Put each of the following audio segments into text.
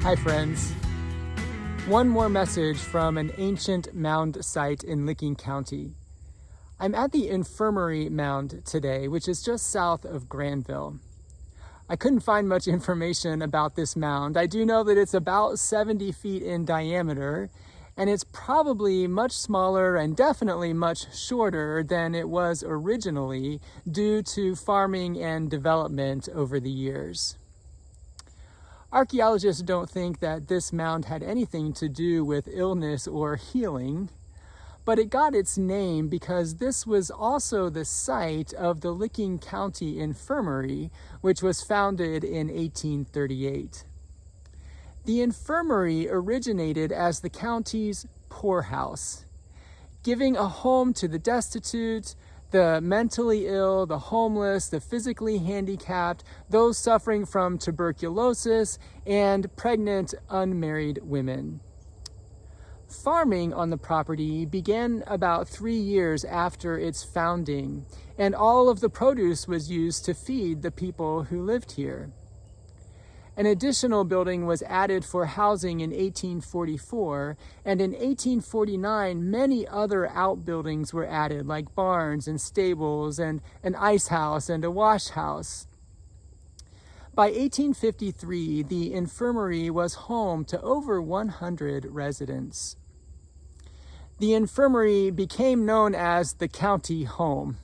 Hi friends. One more message from an ancient mound site in Licking County. I'm at the Infirmary mound today, which is just south of Granville. I couldn't find much information about this mound. I do know that it's about 70 feet in diameter, and it's probably much smaller and definitely much shorter than it was originally due to farming and development over the years. Archaeologists don't think that this mound had anything to do with illness or healing, but it got its name because this was also the site of the Licking County Infirmary, which was founded in 1838. The infirmary originated as the county's poorhouse, giving a home to the destitute, the mentally ill, the homeless, the physically handicapped, those suffering from tuberculosis, and pregnant unmarried women. Farming on the property began about 3 years after its founding, and all of the produce was used to feed the people who lived here. An additional building was added for housing in 1844, and in 1849, many other outbuildings were added, like barns and stables and an ice house and a wash house. By 1853, the infirmary was home to over 100 residents. The infirmary became known as the county home.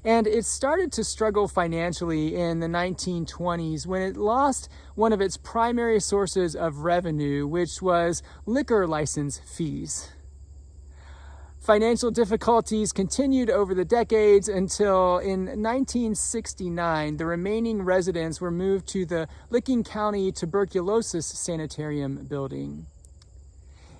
And it started to struggle financially in the 1920s when it lost one of its primary sources of revenue, which was liquor license fees. Financial difficulties continued over the decades until in 1969, the remaining residents were moved to the Licking County Tuberculosis Sanitarium building.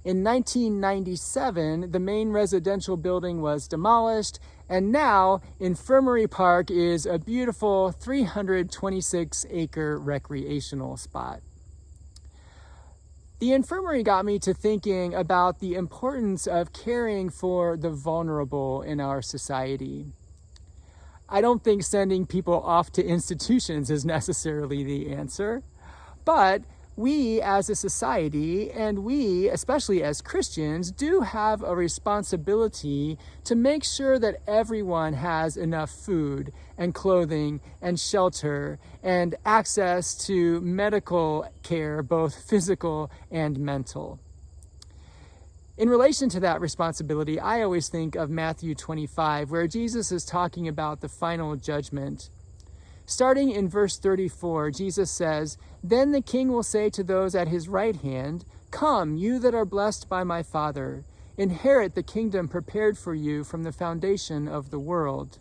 In 1997, the main residential building was demolished, and now Infirmary Park is a beautiful 326-acre recreational spot. The infirmary got me to thinking about the importance of caring for the vulnerable in our society. I don't think sending people off to institutions is necessarily the answer, but we as a society, and we, especially as Christians, do have a responsibility to make sure that everyone has enough food and clothing and shelter and access to medical care, both physical and mental. In relation to that responsibility, I always think of Matthew 25, where Jesus is talking about the final judgment. Starting in verse 34, Jesus says, "Then the king will say to those at his right hand, 'Come, you that are blessed by my Father, inherit the kingdom prepared for you from the foundation of the world.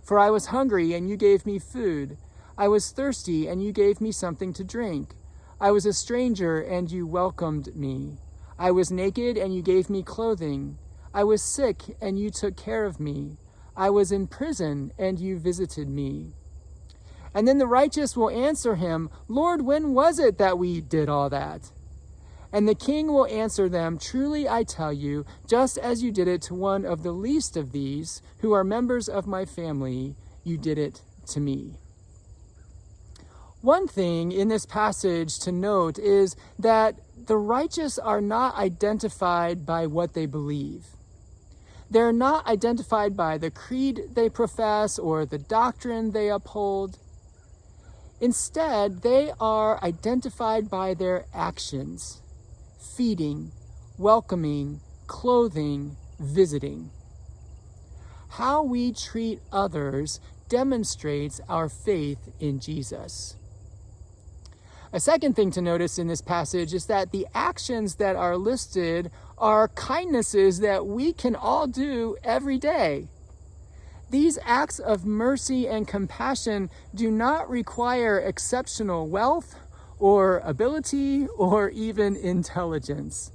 For I was hungry, and you gave me food. I was thirsty, and you gave me something to drink. I was a stranger, and you welcomed me. I was naked, and you gave me clothing. I was sick, and you took care of me. I was in prison, and you visited me.' And then the righteous will answer him, 'Lord, when was it that we did all that?' And the king will answer them, 'Truly I tell you, just as you did it to one of the least of these, who are members of my family, you did it to me.'" One thing in this passage to note is that the righteous are not identified by what they believe. They're not identified by the creed they profess or the doctrine they uphold. Instead, they are identified by their actions: feeding, welcoming, clothing, visiting. How we treat others demonstrates our faith in Jesus. A second thing to notice in this passage is that the actions that are listed are kindnesses that we can all do every day. These acts of mercy and compassion do not require exceptional wealth or ability or even intelligence.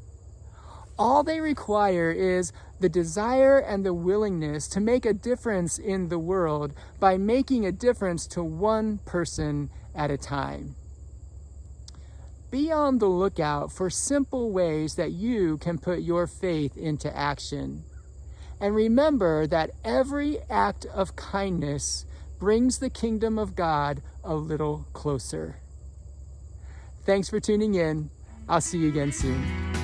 All they require is the desire and the willingness to make a difference in the world by making a difference to one person at a time. Be on the lookout for simple ways that you can put your faith into action. And remember that every act of kindness brings the kingdom of God a little closer. Thanks for tuning in. I'll see you again soon.